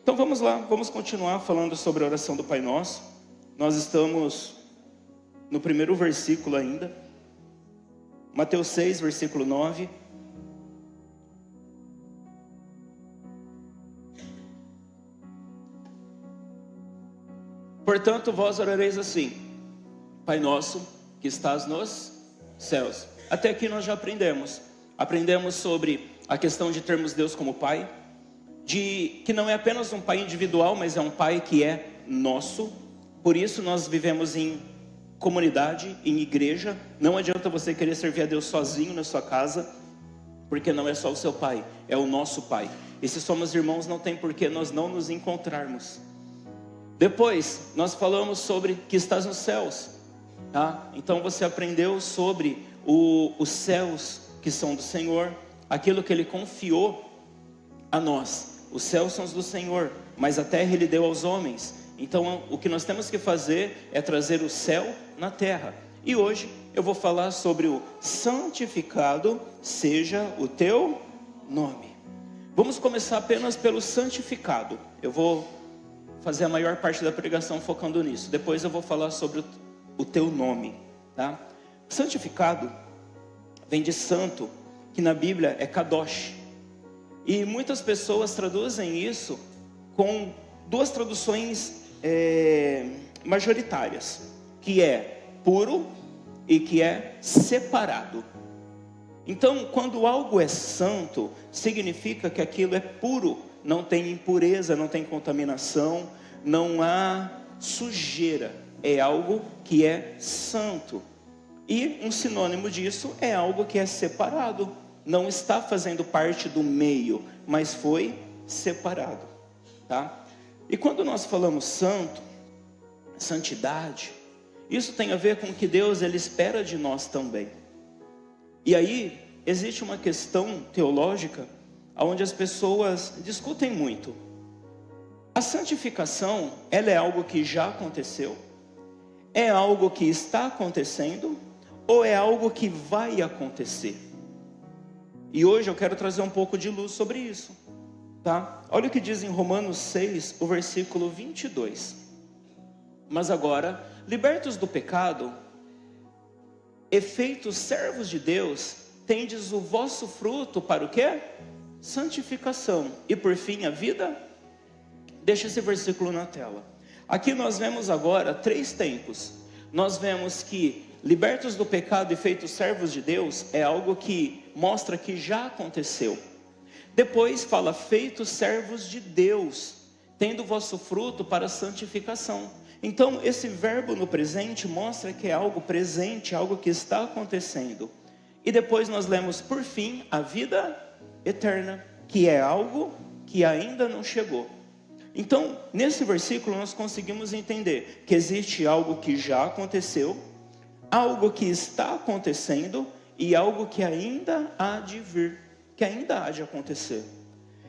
Então vamos lá, vamos continuar falando sobre a oração do Pai Nosso. Nós estamos no primeiro versículo ainda. Mateus 6, versículo 9. Portanto, vós orareis assim: Pai nosso que estás nos céus. Até aqui nós já aprendemos sobre a questão de termos Deus como Pai, de que não é apenas um Pai individual, mas é um Pai que é nosso. Por isso nós vivemos em comunidade, em igreja. Não adianta você querer servir a Deus sozinho na sua casa, porque não é só o seu Pai, é o nosso Pai. E se somos irmãos, não tem por que nós não nos encontrarmos. Depois, nós falamos sobre que estás nos céus, tá? Então você aprendeu sobre os céus que são do Senhor, aquilo que Ele confiou a nós. Os céus são os do Senhor, mas a terra Ele deu aos homens. Então o que nós temos que fazer é trazer o céu na terra. E hoje eu vou falar sobre o santificado seja o teu nome. Vamos começar apenas pelo santificado. Eu vou fazer a maior parte da pregação focando nisso. Depois eu vou falar sobre o teu nome, tá? Santificado vem de santo, que na Bíblia é kadosh. E muitas pessoas traduzem isso com duas traduções majoritárias, que é puro e que é separado. Então, quando algo é santo, significa que aquilo é puro, não tem impureza, não tem contaminação, não há sujeira, é algo que é santo. E um sinônimo disso é algo que é separado, não está fazendo parte do meio, mas foi separado, tá? E quando nós falamos santo, santidade, isso tem a ver com o que Deus Ele espera de nós também. E aí existe uma questão teológica onde as pessoas discutem muito. A santificação, ela é algo que já aconteceu? É algo que está acontecendo? Ou é algo que vai acontecer? E hoje eu quero trazer um pouco de luz sobre isso, tá? Olha o que diz em Romanos 6, o versículo 22. Mas agora, libertos do pecado, e feitos servos de Deus, tendes o vosso fruto para o quê? Santificação. E por fim a vida? Deixa esse versículo na tela. Aqui nós vemos agora 3 tempos. Nós vemos que libertos do pecado e feitos servos de Deus é algo que mostra que já aconteceu. Depois fala feitos servos de Deus, tendo o vosso fruto para a santificação. Então esse verbo no presente mostra que é algo presente, algo que está acontecendo. E depois nós lemos por fim a vida eterna, que é algo que ainda não chegou. Então nesse versículo nós conseguimos entender que existe algo que já aconteceu, algo que está acontecendo e algo que ainda há de vir, que ainda há de acontecer.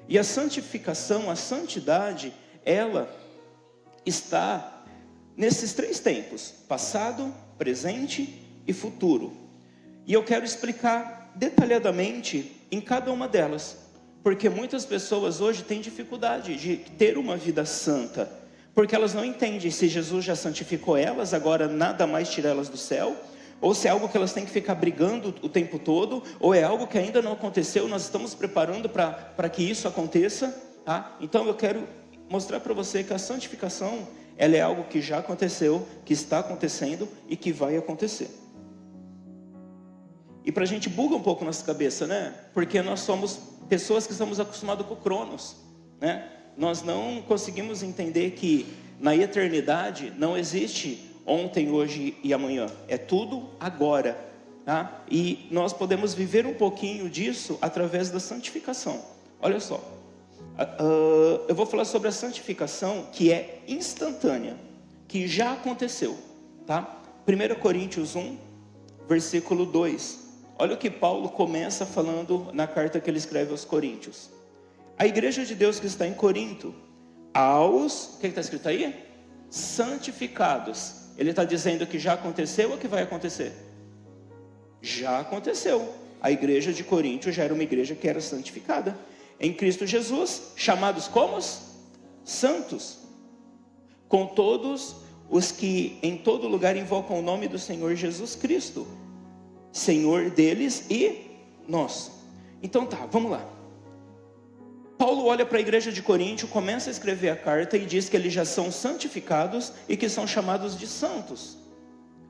E a santificação, a santidade, ela está nesses 3 tempos: passado, presente e futuro. E eu quero explicar detalhadamente em cada uma delas, porque muitas pessoas hoje têm dificuldade de ter uma vida santa, porque elas não entendem se Jesus já santificou elas, agora nada mais tira elas do céu, ou se é algo que elas têm que ficar brigando o tempo todo, ou é algo que ainda não aconteceu, nós estamos preparando para que isso aconteça, tá? Então eu quero mostrar para você que a santificação, ela é algo que já aconteceu, que está acontecendo e que vai acontecer. E para a gente buga um pouco nossa cabeça, né? Porque nós somos pessoas que estamos acostumados com o Cronos, né? Nós não conseguimos entender que na eternidade não existe ontem, hoje e amanhã. É tudo agora, tá? E nós podemos viver um pouquinho disso através da santificação. Olha só. Eu vou falar sobre a santificação que é instantânea, que já aconteceu, tá? 1 Coríntios 1, versículo 2. Olha o que Paulo começa falando na carta que ele escreve aos Coríntios. A igreja de Deus que está em Corinto, aos, o que está escrito aí? Santificados. Ele está dizendo que já aconteceu ou que vai acontecer? Já aconteceu. A igreja de Corinto já era uma igreja que era santificada em Cristo Jesus, chamados como? santos, com todos os que em todo lugar invocam o nome do Senhor Jesus Cristo, Senhor deles e nosso. Então tá, vamos lá. Paulo olha para a igreja de Coríntio, começa a escrever a carta e diz que eles já são santificados e que são chamados de santos.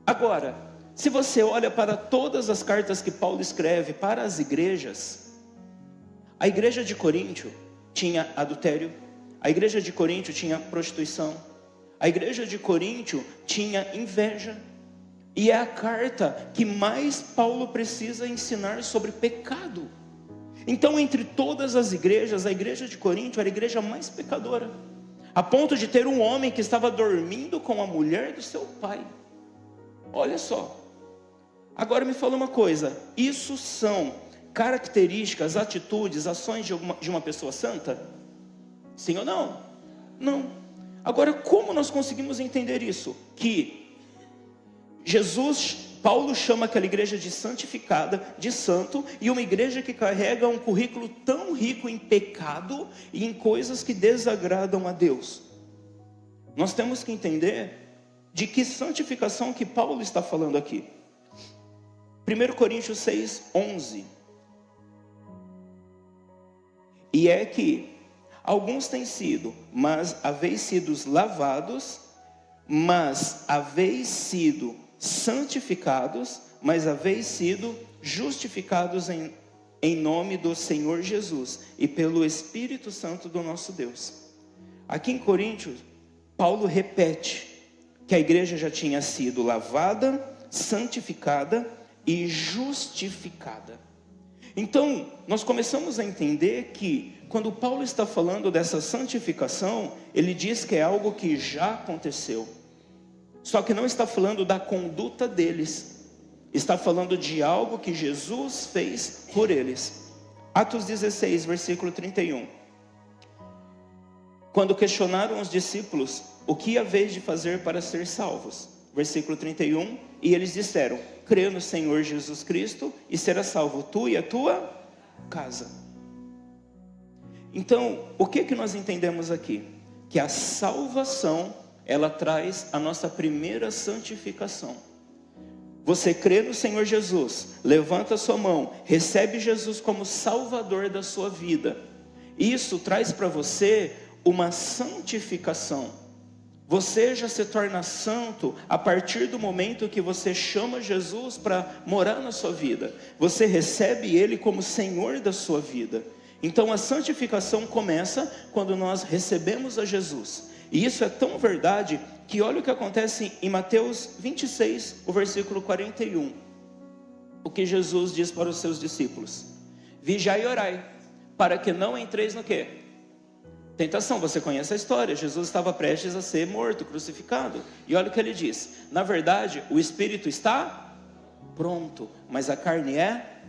Agora, se você olha para todas as cartas que Paulo escreve para as igrejas, a igreja de Coríntio tinha adultério, a igreja de Coríntio tinha prostituição, a igreja de Coríntio tinha inveja, e é a carta que mais Paulo precisa ensinar sobre pecado. Então, entre todas as igrejas, a igreja de Coríntio era a igreja mais pecadora, a ponto de ter um homem que estava dormindo com a mulher do seu pai. Olha só. Agora me fala uma coisa, isso são características, atitudes, ações de uma pessoa santa? Sim ou não? Não. Agora, como nós conseguimos entender isso? Que Paulo chama aquela igreja de santificada, de santo, e uma igreja que carrega um currículo tão rico em pecado e em coisas que desagradam a Deus. Nós temos que entender de que santificação que Paulo está falando aqui. 1 Coríntios 6, 11. E é que alguns têm sido, mas haveis sido lavados, mas haveis sido santificados, mas haveis sido justificados em nome do Senhor Jesus e pelo Espírito Santo do nosso Deus. Aqui em Coríntios, Paulo repete que a igreja já tinha sido lavada, santificada e justificada. Então, nós começamos a entender que quando Paulo está falando dessa santificação, ele diz que é algo que já aconteceu. Só que não está falando da conduta deles, está falando de algo que Jesus fez por eles. Atos 16, versículo 31. Quando questionaram os discípulos, o que haveis de fazer para ser salvos? Versículo 31, e eles disseram, crê no Senhor Jesus Cristo e será salvo tu e a tua casa. Então, o que nós entendemos aqui? Que a salvação, ela traz a nossa primeira santificação. Você crê no Senhor Jesus, levanta a sua mão, recebe Jesus como Salvador da sua vida. Isso traz para você uma santificação. Você já se torna santo a partir do momento que você chama Jesus para morar na sua vida. Você recebe Ele como Senhor da sua vida. Então a santificação começa quando nós recebemos a Jesus. E isso é tão verdade que olha o que acontece em Mateus 26, o versículo 41. O que Jesus diz para os seus discípulos: vigiai e orai, para que não entreis no quê? Tentação. Você conhece a história, Jesus estava prestes a ser morto, crucificado. E olha o que ele diz: na verdade, o espírito está pronto, mas a carne é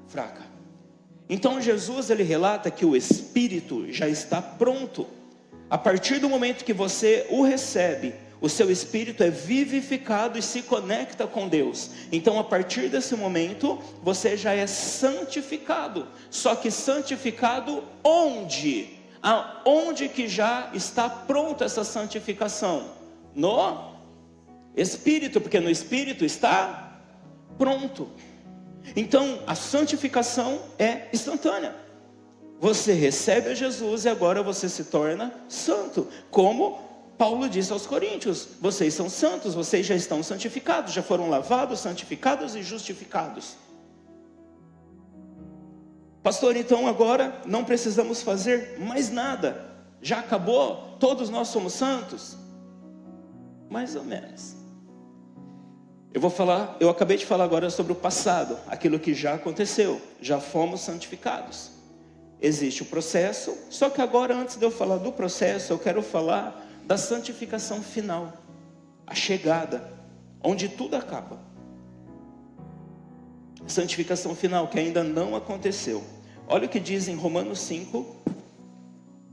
fraca. Então Jesus, ele relata que o espírito já está pronto. A partir do momento que você o recebe, o seu espírito é vivificado e se conecta com Deus. Então a partir desse momento, você já é santificado. Só que santificado onde? Aonde que já está pronta essa santificação? No Espírito, porque no Espírito está pronto. Então a santificação é instantânea. Você recebe a Jesus e agora você se torna santo. Como Paulo disse aos Coríntios: vocês são santos, vocês já estão santificados, já foram lavados, santificados e justificados. Pastor, então agora não precisamos fazer mais nada, já acabou? Todos nós somos santos? Mais ou menos. Eu acabei de falar agora sobre o passado, aquilo que já aconteceu, já fomos santificados. Existe o processo, só que agora, antes de eu falar do processo, eu quero falar da santificação final, a chegada, onde tudo acaba. Santificação final que ainda não aconteceu. Olha o que diz em Romanos 5,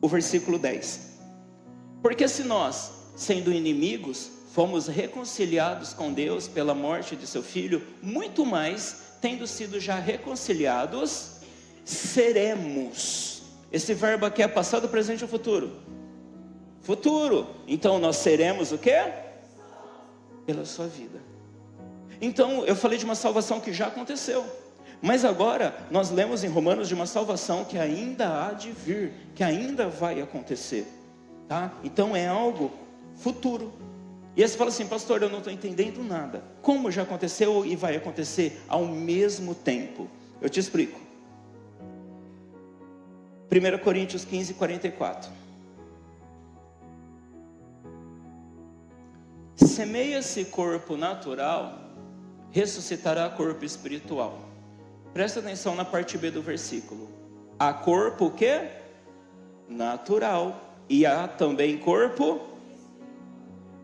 o versículo 10. Porque se nós, sendo inimigos, fomos reconciliados com Deus pela morte de seu Filho, muito mais, tendo sido já reconciliados, seremos. Esse verbo aqui é passado, presente e futuro. Futuro. Então nós seremos o quê? Pela sua vida. Então eu falei de uma salvação que já aconteceu. Mas agora nós lemos em Romanos de uma salvação que ainda há de vir, que ainda vai acontecer, tá? Então é algo futuro. E aí você fala assim: pastor, eu não estou entendendo nada. Como já aconteceu e vai acontecer ao mesmo tempo? Eu te explico. 1 Coríntios 15, 44. Semeia-se corpo natural, ressuscitará corpo espiritual. Presta atenção na parte B do versículo. Há corpo o quê? Natural. E há também corpo.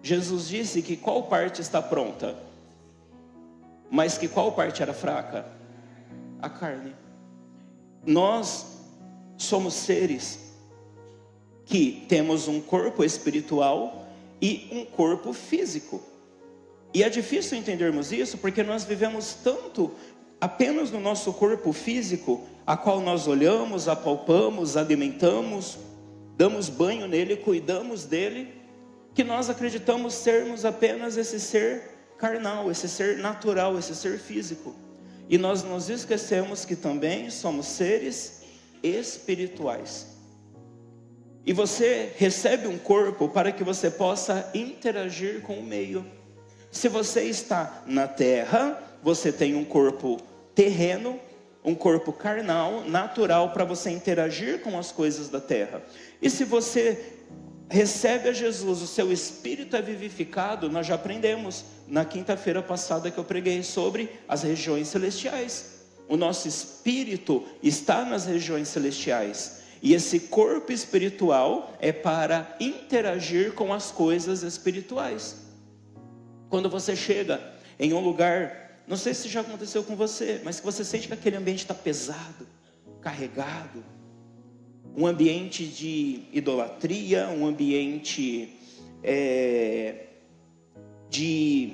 Jesus disse que qual parte está pronta? Mas que qual parte era fraca? A carne. Nós somos seres que temos um corpo espiritual e um corpo físico. E é difícil entendermos isso porque nós vivemos tanto apenas no nosso corpo físico, a qual nós olhamos, apalpamos, alimentamos, damos banho nele, cuidamos dele, que nós acreditamos sermos apenas esse ser carnal, esse ser natural, esse ser físico. E nós nos esquecemos que também somos seres espirituais. E você recebe um corpo para que você possa interagir com o meio. Se você está na terra, você tem um corpo terreno, um corpo carnal, natural, para você interagir com as coisas da terra. E se você recebe a Jesus, o seu espírito é vivificado. Nós já aprendemos na quinta-feira passada que eu preguei sobre as regiões celestiais. O nosso espírito está nas regiões celestiais. E esse corpo espiritual é para interagir com as coisas espirituais. Quando você chega em um lugar, não sei se já aconteceu com você, mas que você sente que aquele ambiente está pesado, carregado, um ambiente de idolatria, um ambiente de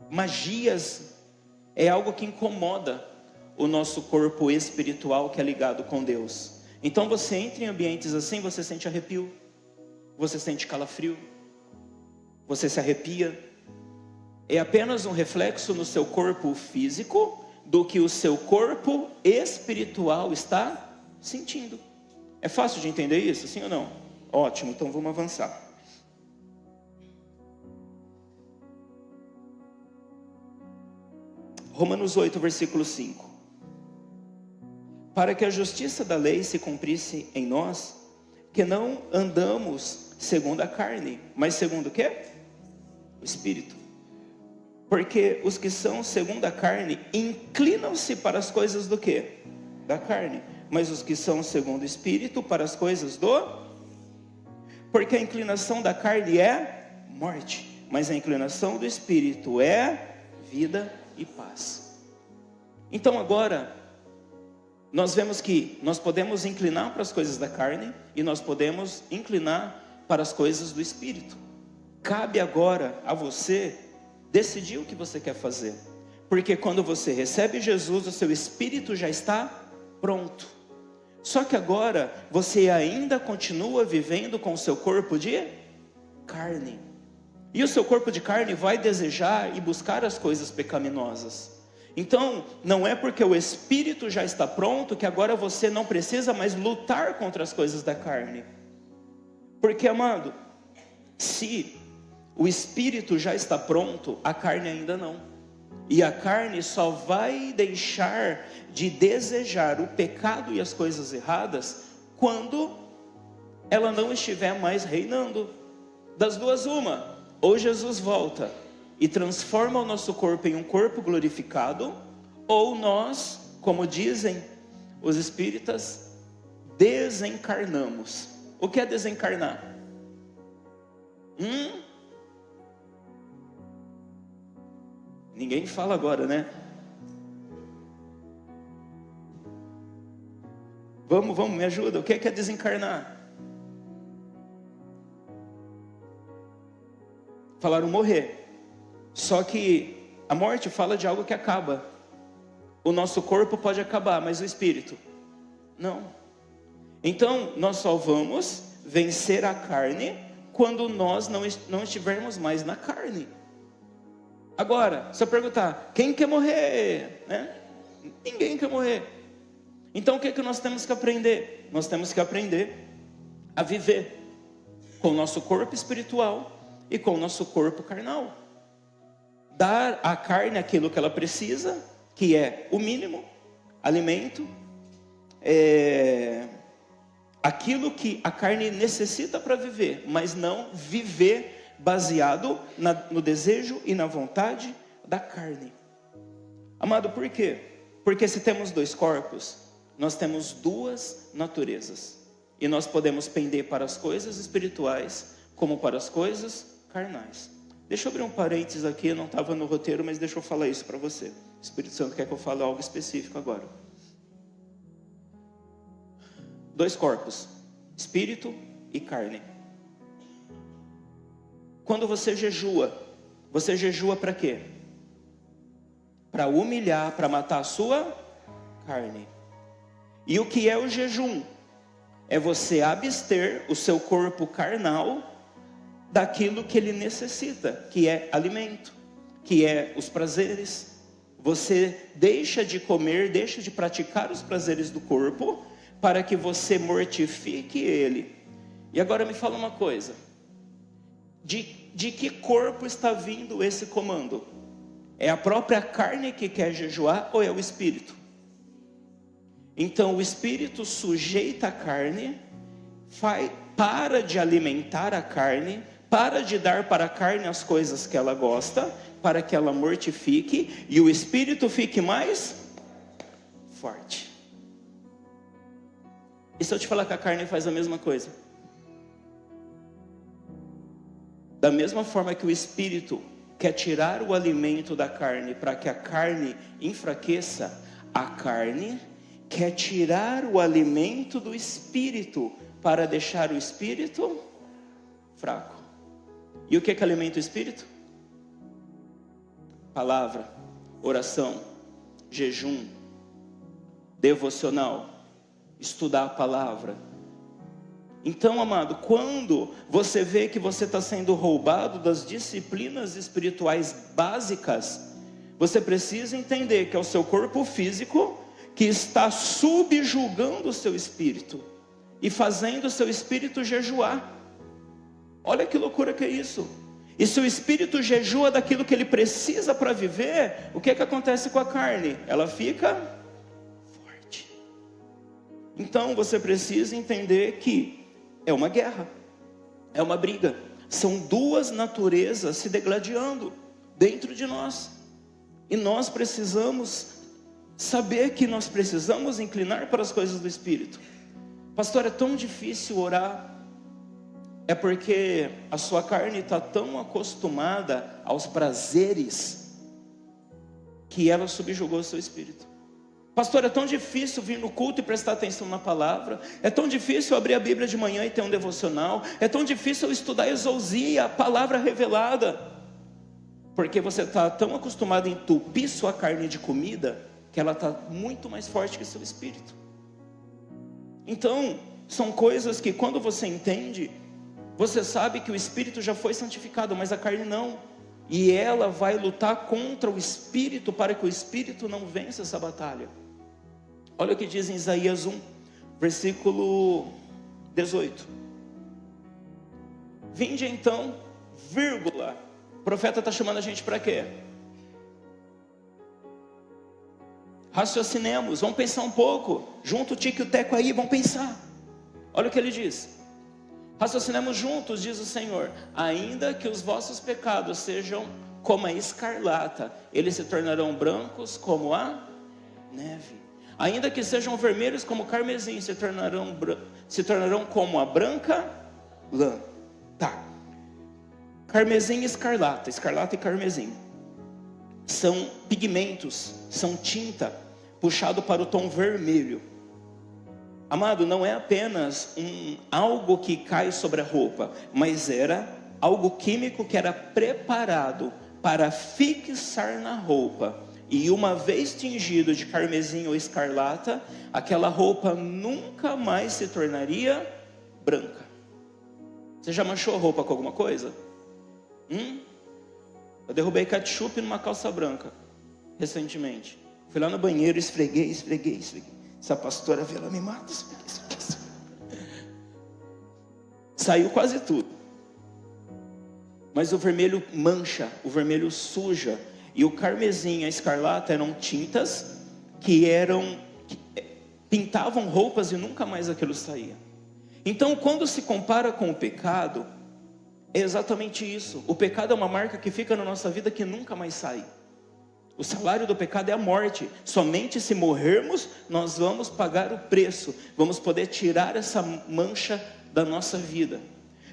magias, é algo que incomoda o nosso corpo espiritual que é ligado com Deus. Então você entra em ambientes assim, você sente arrepio, você sente calafrio, você se arrepia. É apenas um reflexo no seu corpo físico do que o seu corpo espiritual está sentindo. É fácil de entender isso, sim ou não? Ótimo, então vamos avançar. Romanos 8, versículo 5. Para que a justiça da lei se cumprisse em nós, que não andamos segundo a carne, mas segundo o quê? O Espírito. Porque os que são segundo a carne inclinam-se para as coisas do quê? Da carne. Mas os que são segundo o Espírito para as coisas do... Porque a inclinação da carne é morte, mas a inclinação do Espírito é vida e paz. Então agora, nós vemos que nós podemos inclinar para as coisas da carne e nós podemos inclinar para as coisas do Espírito. Cabe agora a você decidir o que você quer fazer. Porque quando você recebe Jesus, o seu espírito já está pronto. Só que agora você ainda continua vivendo com o seu corpo de carne. E o seu corpo de carne vai desejar e buscar as coisas pecaminosas. Então, não é porque o espírito já está pronto que agora você não precisa mais lutar contra as coisas da carne. Porque, amado, se o espírito já está pronto, a carne ainda não. E a carne só vai deixar de desejar o pecado e as coisas erradas quando ela não estiver mais reinando. Das duas uma, ou Jesus volta e transforma o nosso corpo em um corpo glorificado, ou nós, como dizem os espíritas, desencarnamos. O que é desencarnar? Ninguém fala agora, né? Vamos, me ajuda. O que é desencarnar? Falaram morrer. Só que a morte fala de algo que acaba. O nosso corpo pode acabar, mas o espírito não. Então nós só vamos vencer a carne quando nós não estivermos mais na carne. Agora, se eu perguntar, quem quer morrer? Né? Ninguém quer morrer. Então o que é que nós temos que aprender? Nós temos que aprender a viver com o nosso corpo espiritual e com o nosso corpo carnal. Dar à carne aquilo que ela precisa, que é o mínimo, alimento, aquilo que a carne necessita para viver, mas não viver baseado no desejo e na vontade da carne. Amado, por quê? Porque se temos dois corpos, nós temos duas naturezas. E nós podemos pender para as coisas espirituais, como para as coisas carnais. Deixa eu abrir um parênteses aqui, eu não estava no roteiro, mas deixa eu falar isso para você. O Espírito Santo quer que eu fale algo específico agora. Dois corpos, espírito e carne. Quando você jejua para quê? Para humilhar, para matar a sua carne. E o que é o jejum? É você abster o seu corpo carnal daquilo que ele necessita, que é alimento, que é os prazeres. Você deixa de comer, deixa de praticar os prazeres do corpo, para que você mortifique ele. E agora me fala uma coisa, de que corpo está vindo esse comando? É a própria carne que quer jejuar ou é o espírito? Então o espírito sujeita a carne, para de alimentar a carne, para de dar para a carne as coisas que ela gosta, para que ela mortifique e o espírito fique mais forte. E se eu te falar que a carne faz a mesma coisa? Da mesma forma que o espírito quer tirar o alimento da carne para que a carne enfraqueça, a carne quer tirar o alimento do espírito para deixar o espírito fraco. E o que é que alimenta o espírito? Palavra, oração, jejum, devocional, estudar a palavra. Então, amado, quando você vê que você está sendo roubado das disciplinas espirituais básicas, você precisa entender que é o seu corpo físico que está subjugando o seu espírito e fazendo o seu espírito jejuar. Olha que loucura que é isso. E se o espírito jejua daquilo que ele precisa para viver, o que é que acontece com a carne? Ela fica forte. Então você precisa entender que é uma guerra, é uma briga. São duas naturezas se degladiando dentro de nós. E nós precisamos saber que nós precisamos inclinar para as coisas do Espírito. Pastor, é tão difícil orar. É porque a sua carne está tão acostumada aos prazeres que ela subjugou o seu espírito. Pastor, é tão difícil vir no culto e prestar atenção na palavra. É tão difícil abrir a Bíblia de manhã e ter um devocional. É tão difícil eu estudar exousia, a palavra revelada. Porque você está tão acostumado a entupir sua carne de comida que ela está muito mais forte que seu espírito. Então, são coisas que quando você entende, você sabe que o espírito já foi santificado, mas a carne não. E ela vai lutar contra o espírito para que o espírito não vença essa batalha. Olha o que diz em Isaías 1, versículo 18. Vinde então, vírgula. O profeta está chamando a gente para quê? Raciocinemos, vamos pensar um pouco. Junta o tique e o teco aí, vamos pensar. Olha o que ele diz. Raciocinemos juntos, diz o Senhor, ainda que os vossos pecados sejam como a escarlata, eles se tornarão brancos como a neve. Ainda que sejam vermelhos como o carmesim, se tornarão como a branca lã. Tá. Carmesim e escarlata, escarlata e carmesim, são pigmentos, são tinta, puxado para o tom vermelho. Amado, não é apenas algo que cai sobre a roupa, mas era algo químico que era preparado para fixar na roupa. E uma vez tingido de carmesim ou escarlata, aquela roupa nunca mais se tornaria branca. Você já manchou roupa com alguma coisa? Eu derrubei ketchup numa calça branca recentemente. Fui lá no banheiro, esfreguei. Essa pastora veio, ela me mata. Saiu quase tudo. Mas o vermelho mancha, o vermelho suja. E o carmesim e a escarlata eram tintas que pintavam roupas e nunca mais aquilo saía. Então, quando se compara com o pecado, é exatamente isso. O pecado é uma marca que fica na nossa vida que nunca mais sai. O salário do pecado é a morte. Somente se morrermos, nós vamos pagar o preço. Vamos poder tirar essa mancha da nossa vida.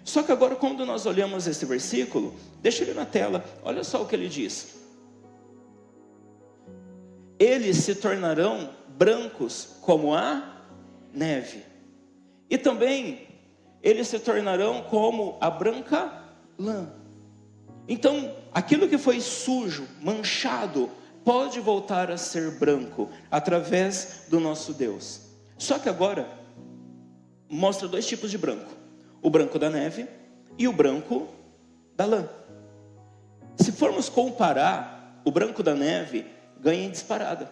Só que agora, quando nós olhamos esse versículo, deixa ele na tela, olha só o que ele diz. Eles se tornarão brancos como a neve. E também, eles se tornarão como a branca lã. Então, aquilo que foi sujo, manchado, pode voltar a ser branco, através do nosso Deus. Só que agora, mostra dois tipos de branco. O branco da neve e o branco da lã. Se formos comparar, o branco da neve ganha em disparada.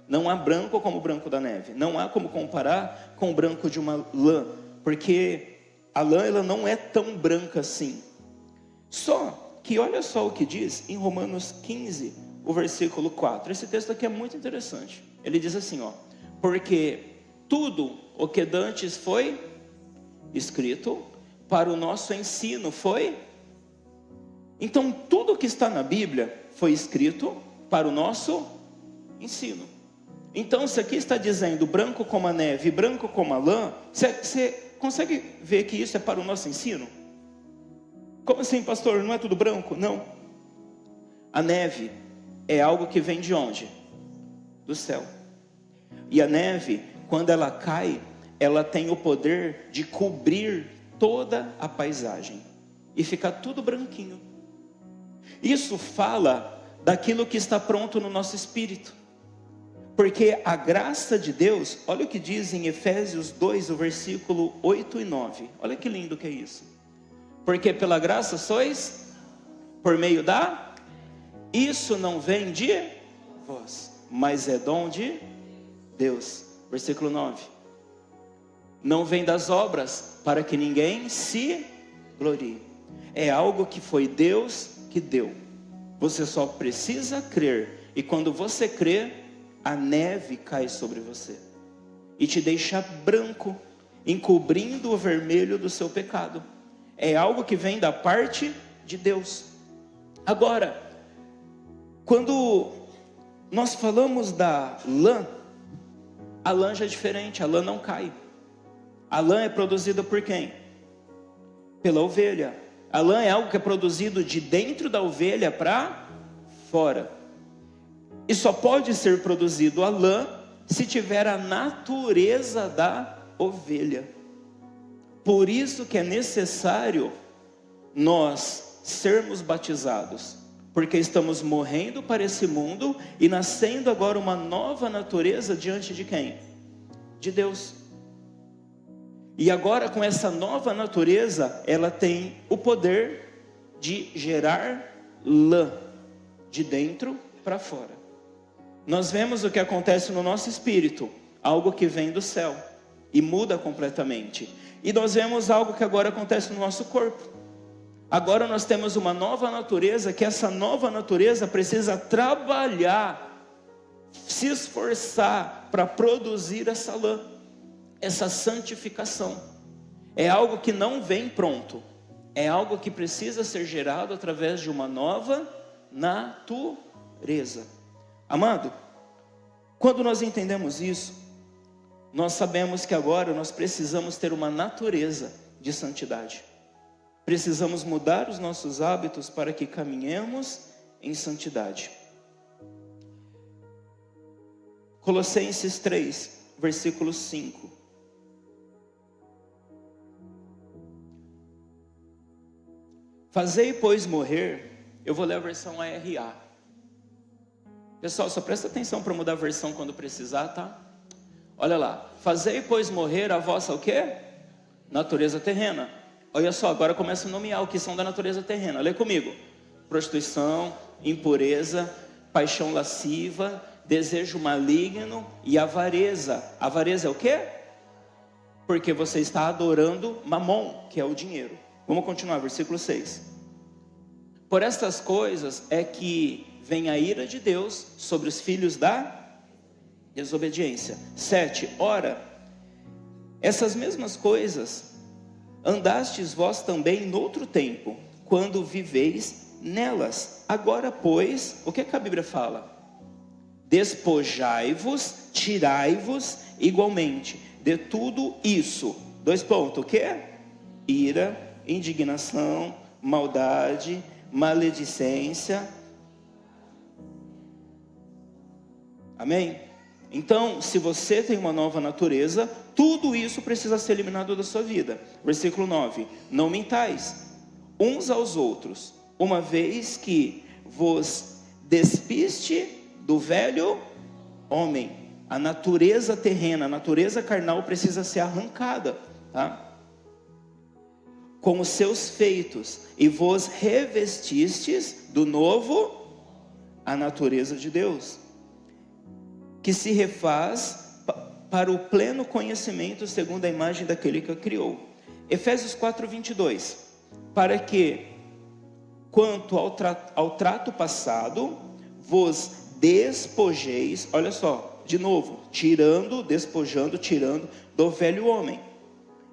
Não há branco como o branco da neve. Não há como comparar com o branco de uma lã, porque a lã ela não é tão branca assim. Só que olha só o que diz em Romanos 15, o versículo 4. Esse texto aqui é muito interessante. Ele diz assim, porque tudo o que dantes foi escrito para o nosso ensino, foi? Então tudo que está na Bíblia foi escrito para o nosso ensino. Então se aqui está dizendo branco como a neve, branco como a lã, você consegue ver que isso é para o nosso ensino? Como assim, pastor? Não é tudo branco? Não. A neve é algo que vem de onde? Do céu. E a neve, quando ela cai, ela tem o poder de cobrir toda a paisagem e ficar tudo branquinho. Isso fala daquilo que está pronto no nosso espírito. Porque a graça de Deus, olha o que diz em Efésios 2, o versículo 8 e 9. Olha que lindo que é isso. Porque pela graça sois, por meio da... Isso não vem de vós, mas é dom de Deus. Versículo 9. Não vem das obras, para que ninguém se glorie. É algo que foi Deus que deu. Você só precisa crer. E quando você crê, a neve cai sobre você e te deixa branco, encobrindo o vermelho do seu pecado. É algo que vem da parte de Deus. Agora, quando nós falamos da lã, a lã já é diferente, a lã não cai. A lã é produzida por quem? Pela ovelha. A lã é algo que é produzido de dentro da ovelha para fora. E só pode ser produzido a lã se tiver a natureza da ovelha. Por isso que é necessário nós sermos batizados, porque estamos morrendo para esse mundo e nascendo agora uma nova natureza diante de quem? De Deus. E agora com essa nova natureza, ela tem o poder de gerar lã, de dentro para fora. Nós vemos o que acontece no nosso espírito, algo que vem do céu e muda completamente. E nós vemos algo que agora acontece no nosso corpo. Agora nós temos uma nova natureza, que essa nova natureza precisa trabalhar, se esforçar para produzir essa lã, essa santificação. É algo que não vem pronto, é algo que precisa ser gerado através de uma nova natureza. Amado, quando nós entendemos isso, nós sabemos que agora nós precisamos ter uma natureza de santidade. Precisamos mudar os nossos hábitos para que caminhemos em santidade. Colossenses 3, versículo 5. Fazei, pois, morrer, eu vou ler a versão ARA. Pessoal, só presta atenção para mudar a versão quando precisar, tá? Olha lá. Fazei, pois, morrer a vossa o quê? Natureza terrena. Olha só, agora começa a nomear o que são da natureza terrena. Lê comigo: prostituição, impureza, paixão lasciva, desejo maligno e avareza. Avareza é o quê? Porque você está adorando mamon, que é o dinheiro. Vamos continuar, versículo 6. Por estas coisas é que vem a ira de Deus sobre os filhos da desobediência. 7. Ora, essas mesmas coisas andastes vós também noutro tempo, quando viveis nelas. Agora, pois, o que a Bíblia fala? Despojai-vos, tirai-vos igualmente de tudo isso. 2 pontos, o que? Ira, indignação, maldade, maledicência. Amém? Então, se você tem uma nova natureza, tudo isso precisa ser eliminado da sua vida. Versículo 9: não mintais uns aos outros, uma vez que vos despiste do velho homem. A natureza terrena, a natureza carnal precisa ser arrancada, tá? Com os seus feitos, e vos revestistes do novo, a natureza de Deus, que se refaz para o pleno conhecimento segundo a imagem daquele que a criou. Efésios 4:22, para que, quanto ao trato passado, vos despojeis, olha só, de novo, despojando, tirando do velho homem,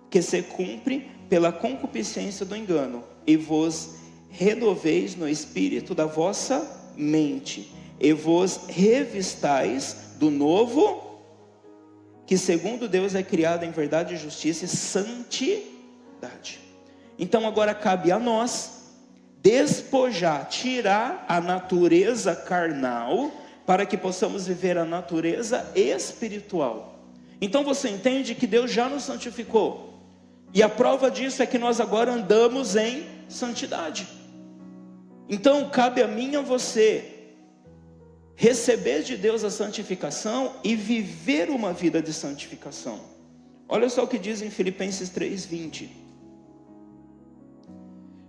que se cumpre pela concupiscência do engano, e vos renoveis no espírito da vossa mente, e vos revistais do novo, que segundo Deus é criado em verdade, justiça e santidade. Então agora cabe a nós despojar, tirar a natureza carnal, para que possamos viver a natureza espiritual. Então você entende que Deus já nos santificou, e a prova disso é que nós agora andamos em santidade. Então cabe a mim e a você receber de Deus a santificação e viver uma vida de santificação. Olha só o que diz em Filipenses 3:20.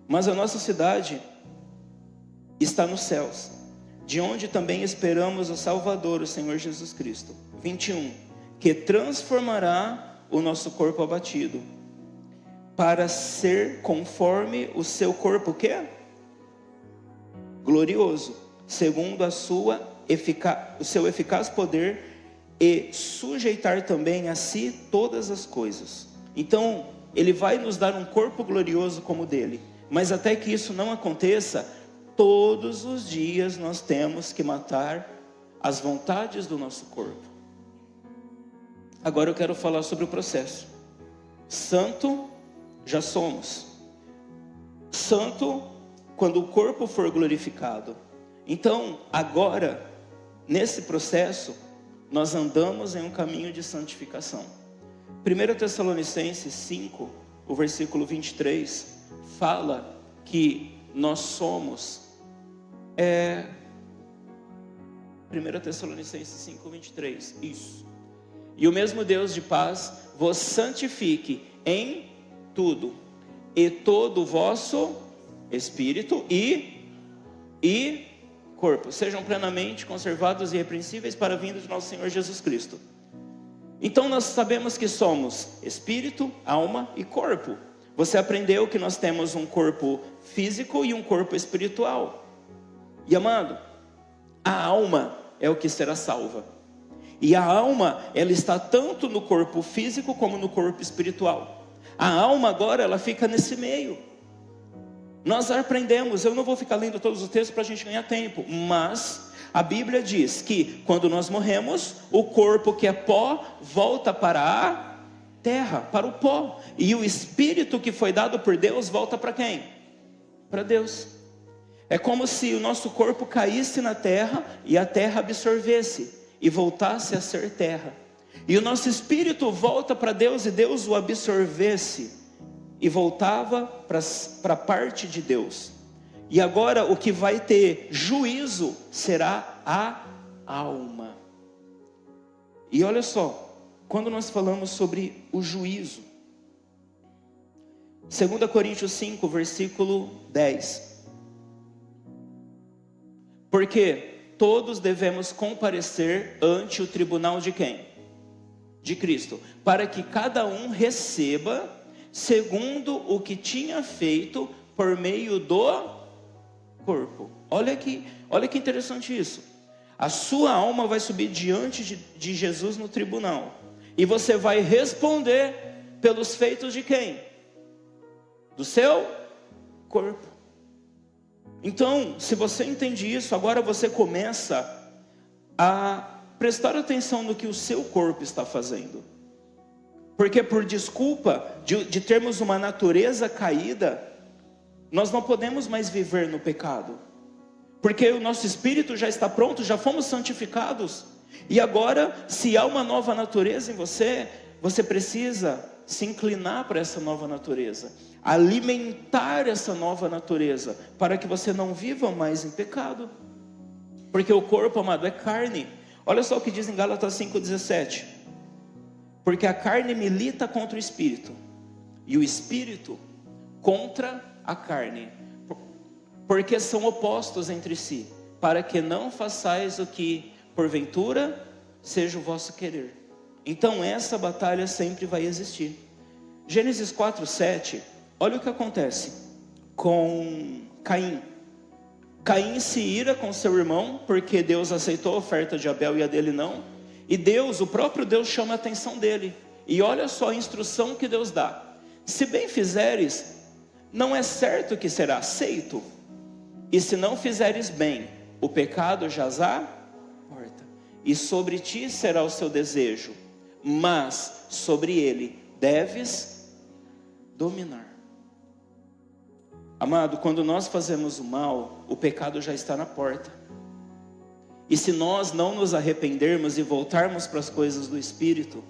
Mas a nossa cidade está nos céus, de onde também esperamos o Salvador, o Senhor Jesus Cristo. 21. Que transformará o nosso corpo abatido, para ser conforme o seu corpo, o quê? Glorioso, segundo o seu eficaz poder, e sujeitar também a si todas as coisas. Então, Ele vai nos dar um corpo glorioso como o dele, mas até que isso não aconteça, todos os dias nós temos que matar as vontades do nosso corpo. Agora eu quero falar sobre o processo. Santo, já somos. Santo, quando o corpo for glorificado. Então, agora, nesse processo, nós andamos em um caminho de santificação. 1 Tessalonicenses 5, o versículo 23, fala que nós somos... 1 Tessalonicenses 5, 23, isso. E o mesmo Deus de paz vos santifique em tudo, e todo o vosso espírito e corpo sejam plenamente conservados e irrepreensíveis para a vinda de nosso Senhor Jesus Cristo. Então nós sabemos que somos espírito, alma e corpo. Você aprendeu que nós temos um corpo físico e um corpo espiritual. E amado, a alma é o que será salva. E a alma, ela está tanto no corpo físico como no corpo espiritual. A alma agora, ela fica nesse meio. Nós aprendemos, eu não vou ficar lendo todos os textos para a gente ganhar tempo, mas a Bíblia diz que quando nós morremos, o corpo que é pó volta para a terra, para o pó. E o espírito que foi dado por Deus volta para quem? Para Deus. É como se o nosso corpo caísse na terra e a terra absorvesse e voltasse a ser terra. E o nosso espírito volta para Deus e Deus o absorvesse e voltava para a parte de Deus. E agora o que vai ter juízo será a alma. E olha só, quando nós falamos sobre o juízo, 2 Coríntios 5, versículo 10. Porque todos devemos comparecer ante o tribunal de quem? De Cristo, para que cada um receba segundo o que tinha feito por meio do corpo. Olha que interessante isso. A sua alma vai subir diante de Jesus no tribunal, e você vai responder pelos feitos de quem? Do seu corpo. Então, se você entende isso, agora você começa a prestar atenção no que o seu corpo está fazendo. Porque por desculpa de termos uma natureza caída, nós não podemos mais viver no pecado. Porque o nosso espírito já está pronto, já fomos santificados. E agora, se há uma nova natureza em você, você precisa se inclinar para essa nova natureza, alimentar essa nova natureza, para que você não viva mais em pecado. Porque o corpo, amado, é carne. Olha só o que diz em Gálatas 5,17. Porque a carne milita contra o espírito, e o espírito contra a carne, porque são opostos entre si, para que não façais o que porventura seja o vosso querer. Então essa batalha sempre vai existir. Gênesis 4:7, olha o que acontece com Caim. Caim se ira com seu irmão, porque Deus aceitou a oferta de Abel e a dele não. E Deus, o próprio Deus, chama a atenção dele. E olha só a instrução que Deus dá: se bem fizeres, não é certo que será aceito, e se não fizeres bem, o pecado jaz à porta, e sobre ti será o seu desejo, mas sobre ele deves dominar. Amado, quando nós fazemos o mal, o pecado já está na porta. E se nós não nos arrependermos e voltarmos para as coisas do Espírito,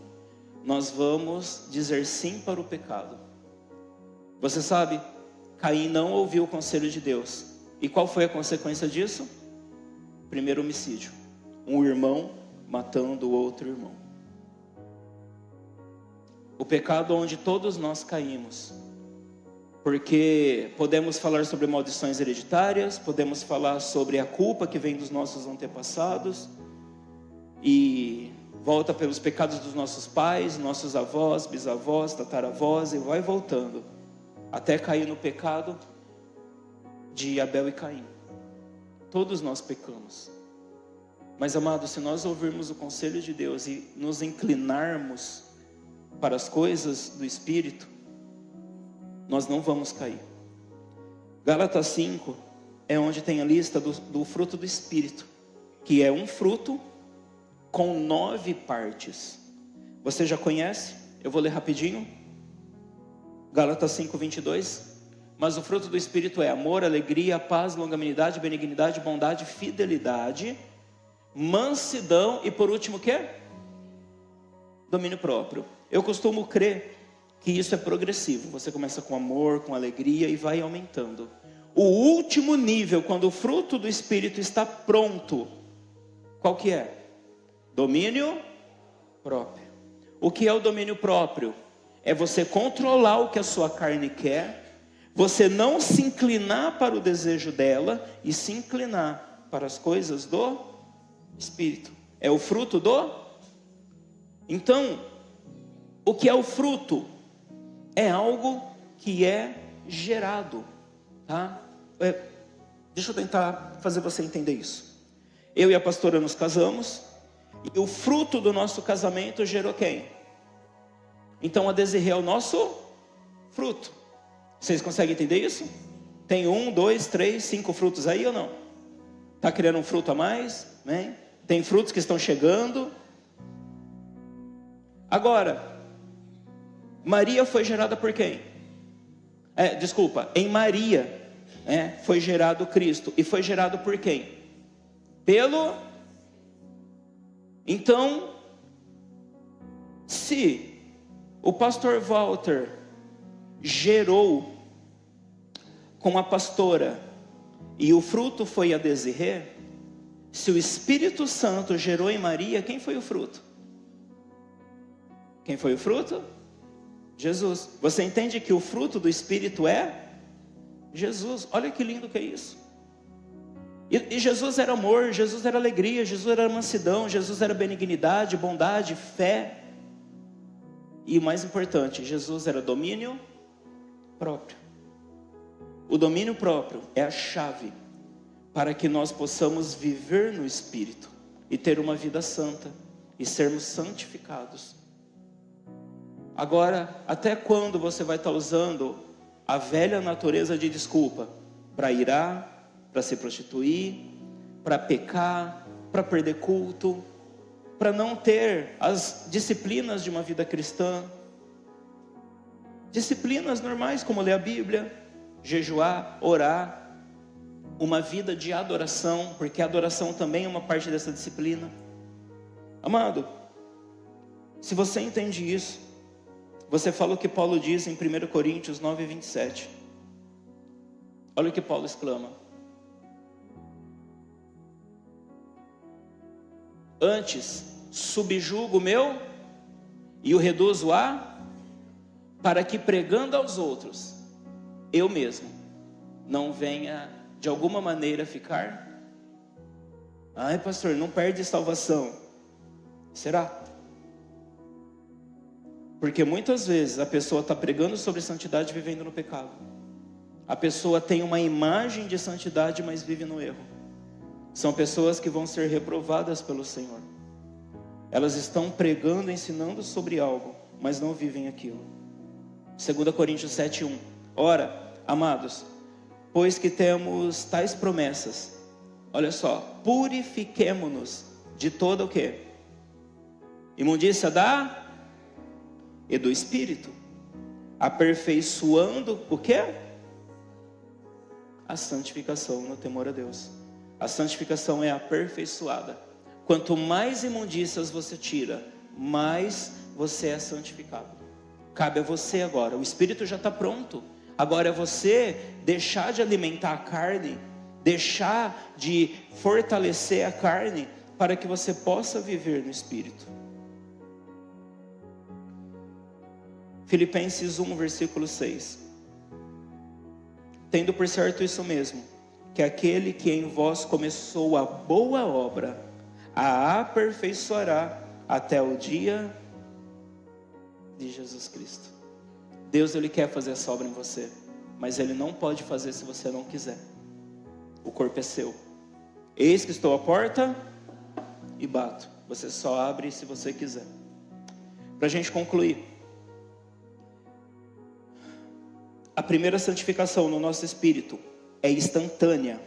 nós vamos dizer sim para o pecado. Você sabe, Caim não ouviu o conselho de Deus. E qual foi a consequência disso? Primeiro homicídio. Um irmão matando o outro irmão. O pecado onde todos nós caímos. Porque podemos falar sobre maldições hereditárias, podemos falar sobre a culpa que vem dos nossos antepassados, e volta pelos pecados dos nossos pais, nossos avós, bisavós, tataravós, e vai voltando, até cair no pecado de Abel e Caim. Todos nós pecamos. Mas, amados, se nós ouvirmos o conselho de Deus e nos inclinarmos para as coisas do Espírito, nós não vamos cair. Gálatas 5 é onde tem a lista do fruto do Espírito, que é um fruto com 9 partes. Você já conhece? Eu vou ler rapidinho. Gálatas 5:22. Mas o fruto do Espírito é amor, alegria, paz, longanimidade, benignidade, bondade, fidelidade, mansidão e por último o quê? Domínio próprio. Eu costumo crer que isso é progressivo. Você começa com amor, com alegria e vai aumentando. O último nível, quando o fruto do Espírito está pronto, qual que é? Domínio próprio. O que é o domínio próprio? É você controlar o que a sua carne quer, você não se inclinar para o desejo dela e se inclinar para as coisas do Espírito. É o fruto do... Então, o que é o fruto? É algo que é gerado, tá? Deixa eu tentar fazer você entender isso. Eu e a pastora nos casamos, e o fruto do nosso casamento gerou quem? Então a Desirê é o nosso fruto. Vocês conseguem entender isso? Tem 1, 2, 3, 5 frutos aí ou não? Está criando um fruto a mais? Né? Tem frutos que estão chegando. Agora, Maria foi gerada por quem? Em Maria foi gerado Cristo. E foi gerado por quem? Então, se o pastor Walter gerou com a pastora e o fruto foi a Desirê, se o Espírito Santo gerou em Maria, quem foi o fruto? Quem foi o fruto? Jesus. Você entende que o fruto do Espírito é Jesus? Olha que lindo que é isso. E Jesus era amor, Jesus era alegria, Jesus era mansidão, Jesus era benignidade, bondade, fé. E o mais importante, Jesus era domínio próprio. O domínio próprio é a chave para que nós possamos viver no Espírito e ter uma vida santa e sermos santificados. Agora, até quando você vai estar usando a velha natureza de desculpa para irar, para se prostituir, para pecar, para perder culto, para não ter as disciplinas de uma vida cristã? Disciplinas normais como ler a Bíblia, jejuar, orar, uma vida de adoração, porque a adoração também é uma parte dessa disciplina. Amado, se você entende isso, você fala o que Paulo diz em 1 Coríntios 9, 27. Olha o que Paulo exclama: antes subjugo o meu e o reduzo para que pregando aos outros, eu mesmo não venha de alguma maneira ficar. Ai, pastor, não perde salvação. Será? Porque muitas vezes a pessoa está pregando sobre santidade e vivendo no pecado. A pessoa tem uma imagem de santidade, mas vive no erro. São pessoas que vão ser reprovadas pelo Senhor. Elas estão pregando, ensinando sobre algo, mas não vivem aquilo. 2 Coríntios 7:1. Ora, amados, pois que temos tais promessas, olha só, purifiquemo-nos de toda o quê? Imundícia e do Espírito, aperfeiçoando o quê? A santificação no temor a Deus. A santificação é aperfeiçoada. Quanto mais imundícias você tira, mais você é santificado. Cabe a você agora. O Espírito já está pronto. Agora é você deixar de alimentar a carne, deixar de fortalecer a carne, para que você possa viver no Espírito. Filipenses 1, versículo 6. Tendo por certo isso mesmo, que aquele que em vós começou a boa obra, a aperfeiçoará até o dia de Jesus Cristo. Deus, Ele quer fazer essa obra em você, mas Ele não pode fazer se você não quiser. O corpo é seu. Eis que estou à porta e bato. Você só abre se você quiser. Para a gente concluir, a primeira santificação no nosso espírito é instantânea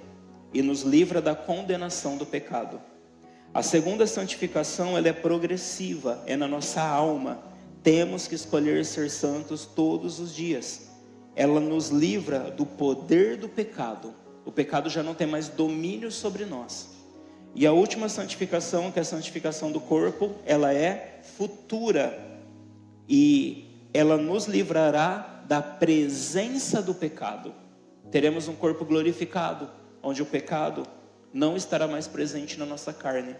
e nos livra da condenação do pecado. A segunda santificação, ela é progressiva, é na nossa alma. Temos que escolher ser santos todos os dias. Ela nos livra do poder do pecado. O pecado já não tem mais domínio sobre nós. E a última santificação, que é a santificação do corpo, ela é futura. E ela nos livrará da presença do pecado. Teremos um corpo glorificado, onde o pecado não estará mais presente na nossa carne.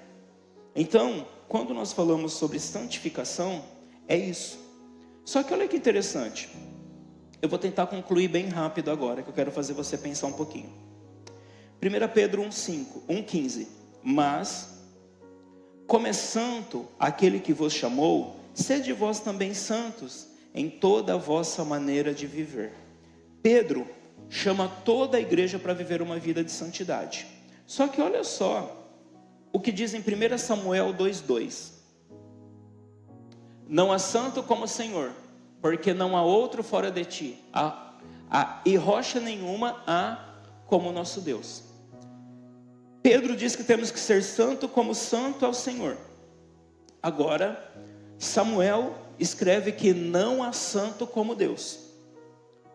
Então, quando nós falamos sobre santificação, é isso. Só que olha que interessante. Eu vou tentar concluir bem rápido agora, que eu quero fazer você pensar um pouquinho. 1 Pedro 1,15. Mas, como é santo aquele que vos chamou, sede vós também santos em toda a vossa maneira de viver. Pedro chama toda a igreja para viver uma vida de santidade. Só que olha só o que diz em 1 Samuel 2,2. Não há santo como o Senhor, porque não há outro fora de ti, e rocha nenhuma há como o nosso Deus. Pedro diz que temos que ser santo como santo ao Senhor. Agora, Samuel escreve que não há santo como Deus.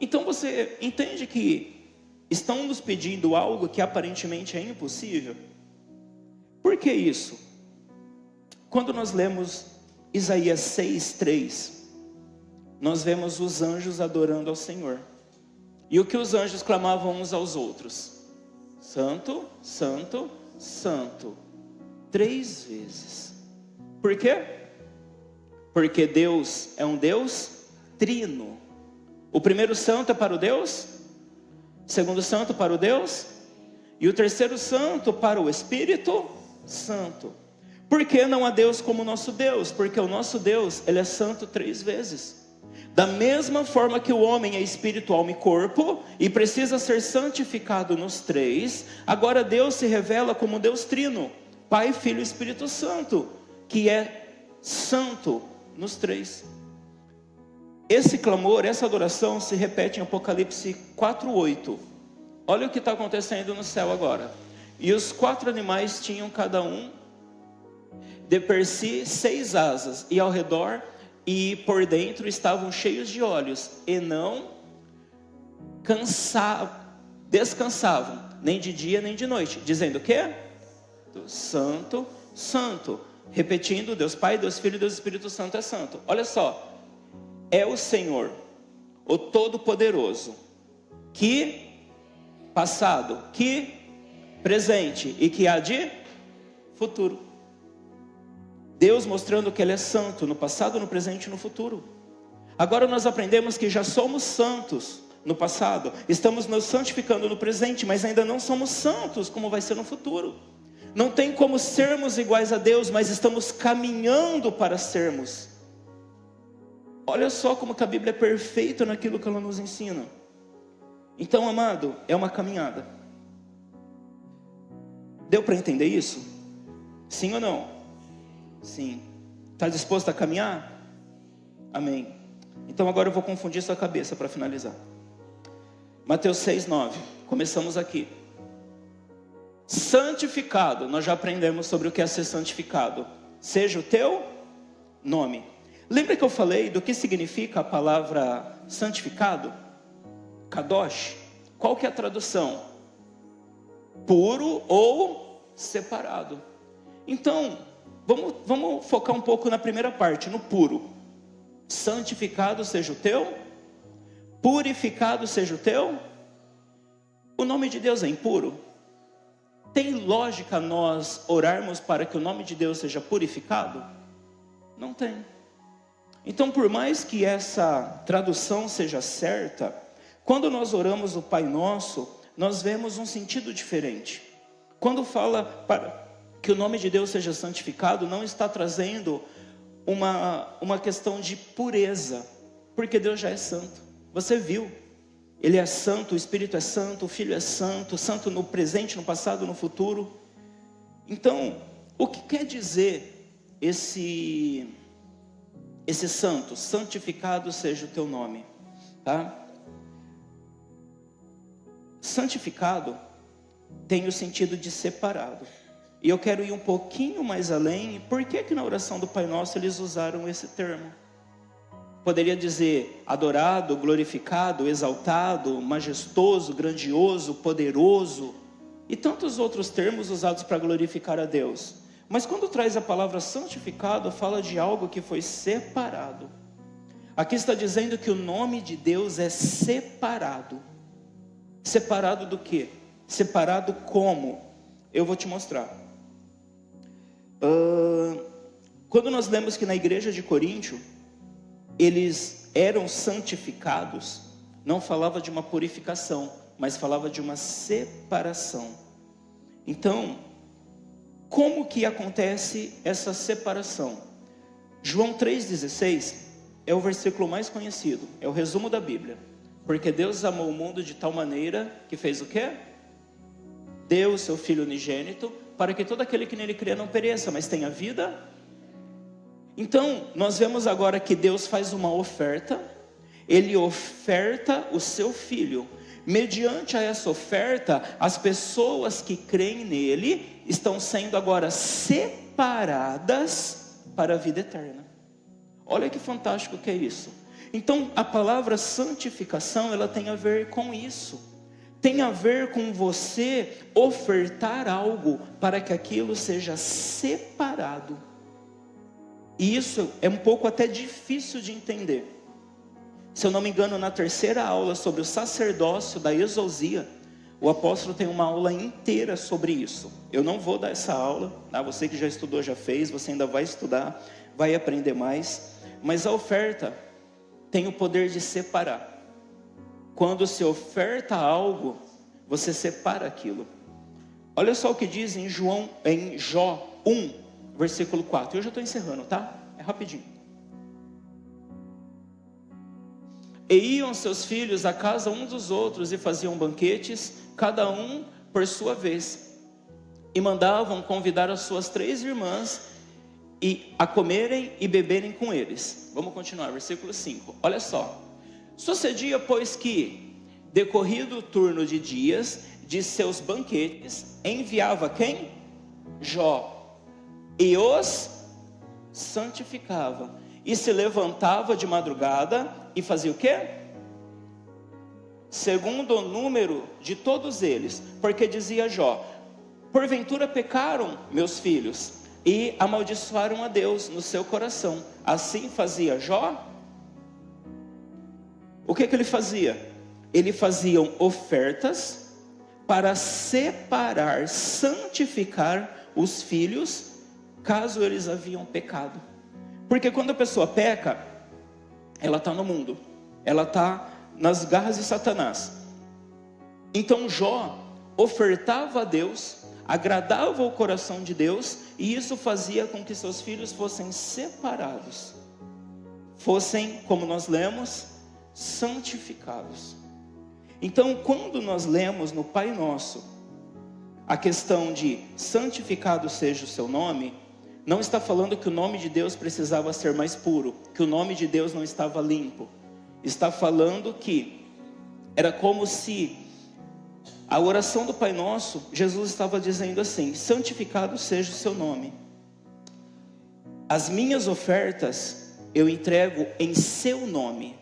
Então você entende que estão nos pedindo algo que aparentemente é impossível? Por que isso? Quando nós lemos Isaías 6:3, nós vemos os anjos adorando ao Senhor. E o que os anjos clamavam uns aos outros? Santo, santo, santo. 3 vezes. Por quê? Porque Deus é um Deus trino. O primeiro santo é para o Deus, o segundo santo para o Deus, e o terceiro santo para o Espírito Santo. Por que não há Deus como nosso Deus? Porque o nosso Deus, ele é santo 3 vezes. Da mesma forma que o homem é espírito, alma e corpo, e precisa ser santificado nos 3, agora Deus se revela como Deus trino, Pai, Filho e Espírito Santo, que é santo nos 3. Esse clamor, essa adoração se repete em Apocalipse 4:8. Olha o que está acontecendo no céu agora. E os 4 animais tinham cada um de per si 6 asas, e ao redor e por dentro estavam cheios de olhos, e não descansavam, nem de dia nem de noite, dizendo o quê? Santo, Santo. Repetindo, Deus Pai, Deus Filho e Deus Espírito Santo é santo. Olha só, é o Senhor, o Todo-Poderoso, que passado, que presente e que há de futuro. Deus mostrando que Ele é santo no passado, no presente e no futuro. Agora nós aprendemos que já somos santos no passado, estamos nos santificando no presente, mas ainda não somos santos como vai ser no futuro. Não tem como sermos iguais a Deus, mas estamos caminhando para sermos. Olha só como que a Bíblia é perfeita naquilo que ela nos ensina. Então, amado, é uma caminhada. Deu para entender isso? Sim ou não? Sim. Está disposto a caminhar? Amém. Então agora eu vou confundir sua cabeça para finalizar. Mateus 6:9. Começamos aqui. Santificado. Nós já aprendemos sobre o que é ser santificado. Seja o teu nome. Lembra que eu falei do que significa a palavra santificado? Kadosh. Qual que é a tradução? Puro ou separado. Então, vamos focar um pouco na primeira parte, no puro. Santificado seja o teu, purificado seja o teu. O nome de Deus é impuro? Tem lógica nós orarmos para que o nome de Deus seja purificado? Não tem. Então, por mais que essa tradução seja certa, quando nós oramos o Pai Nosso, nós vemos um sentido diferente. Quando fala para que o nome de Deus seja santificado, não está trazendo uma questão de pureza, porque Deus já é santo. Você viu, Ele é santo, o Espírito é santo, o Filho é santo, santo no presente, no passado, no futuro. Então, o que quer dizer esse santo? Santificado seja o teu nome, tá? Santificado tem o sentido de separado. E eu quero ir um pouquinho mais além. Por que na oração do Pai Nosso eles usaram esse termo? Poderia dizer adorado, glorificado, exaltado, majestoso, grandioso, poderoso, e tantos outros termos usados para glorificar a Deus. Mas quando traz a palavra santificado, fala de algo que foi separado. Aqui está dizendo que o nome de Deus é separado. Separado do quê? Separado como? Eu vou te mostrar. Quando nós lemos que na igreja de Coríntio eles eram santificados, não falava de uma purificação, mas falava de uma separação. Então, como que acontece essa separação? João 3,16 é o versículo mais conhecido, é o resumo da Bíblia. Porque Deus amou o mundo de tal maneira que fez o quê? Deu o seu Filho unigênito, para que todo aquele que nele crê não pereça, mas tenha vida. Então, nós vemos agora que Deus faz uma oferta. Ele oferta o seu Filho. Mediante a essa oferta, as pessoas que creem nele estão sendo agora separadas para a vida eterna. Olha que fantástico que é isso. Então, a palavra santificação, ela tem a ver com isso. Tem a ver com você ofertar algo para que aquilo seja separado. E isso é um pouco até difícil de entender. Se eu não me engano, na terceira aula sobre o sacerdócio da exousia, o apóstolo tem uma aula inteira sobre isso. Eu não vou dar essa aula, tá? Você que já estudou, já fez, você ainda vai estudar, vai aprender mais. Mas a oferta tem o poder de separar. Quando se oferta algo, você separa aquilo. Olha só o que diz em Jó 1, versículo 4. Eu já estou encerrando, tá? É rapidinho. E iam seus filhos à casa uns dos outros e faziam banquetes, cada um por sua vez. E mandavam convidar as suas 3 irmãs a comerem e beberem com eles. Vamos continuar, versículo 5. Olha só. Sucedia, pois, que, decorrido o turno de dias de seus banquetes, enviava quem? Jó. E os santificava. E se levantava de madrugada e fazia o quê? Segundo o número de todos eles. Porque dizia Jó: porventura pecaram meus filhos e amaldiçoaram a Deus no seu coração. Assim fazia Jó. O que ele fazia? Ele fazia ofertas para separar, santificar os filhos, caso eles haviam pecado. Porque quando a pessoa peca, ela está no mundo, ela está nas garras de Satanás. Então Jó ofertava a Deus, agradava o coração de Deus, e isso fazia com que seus filhos fossem separados, fossem, como nós lemos, santificados. Então, quando nós lemos no Pai Nosso a questão de santificado seja o seu nome, não está falando que o nome de Deus precisava ser mais puro, que o nome de Deus não estava limpo. Está falando que era como se a oração do Pai Nosso, Jesus estava dizendo assim: santificado seja o seu nome. As minhas ofertas eu entrego em seu nome.